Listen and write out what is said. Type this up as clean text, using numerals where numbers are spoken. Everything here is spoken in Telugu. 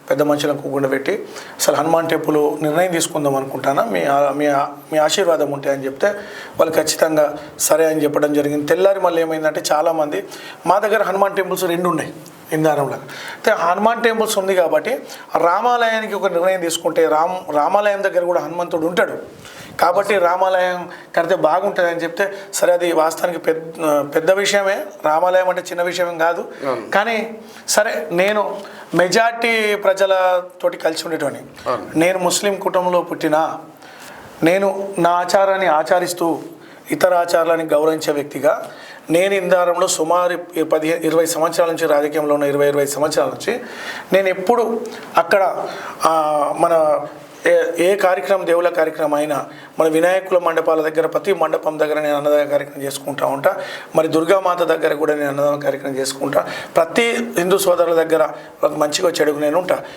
పెద్ద మనుషులను కూర్చోబెట్టి అసలు హనుమాన్ టెంపుల్ నిర్ణయం తీసుకుందాం అనుకుంటానా, మీ ఆశీర్వాదం ఉంటే అని చెప్తే వాళ్ళు ఖచ్చితంగా సరే అని చెప్పడం జరిగింది. తెల్లారి మళ్ళీ ఏమైందంటే చాలామంది మా దగ్గర హనుమాన్ టెంపుల్స్ 2 ఉన్నాయి ఇందారంలో. అయితే హనుమాన్ టెంపుల్స్ ఉంది కాబట్టి రామాలయానికి ఒక నిర్ణయం తీసుకుంటే రామాలయం దగ్గర కూడా హనుమంతుడు ఉంటాడు కాబట్టి రామాలయం కడితే బాగుంటుంది అని చెప్తే సరే, అది వాస్తవానికి పెద్ద విషయమే, రామాలయం అంటే చిన్న విషయం కాదు. కానీ సరే, నేను మెజార్టీ ప్రజలతోటి కలిసి ఉండేటోని, నేను ముస్లిం కుటుంబంలో పుట్టిన, నేను నా ఆచారాన్ని ఆచరిస్తూ ఇతర ఆచారాలని గౌరవించే వ్యక్తిగా నేను ఇందారంలో సుమారు 20 సంవత్సరాల నుంచి రాజకీయంలో ఉన్న 20 సంవత్సరాల నుంచి నేను ఎప్పుడు అక్కడ మన ఏ కార్యక్రమం, దేవుళ్ళ కార్యక్రమం అయినా మన వినాయకుల మండపాల దగ్గర ప్రతి మండపం దగ్గర నేను అన్నదాన కార్యక్రమం చేసుకుంటూ ఉంటా. మరి దుర్గామాత దగ్గర కూడా నేను అన్నదాన కార్యక్రమం చేసుకుంటా. ప్రతి హిందూ సోదరుల దగ్గర మంచిగా చెడుగు నేను ఉంటా.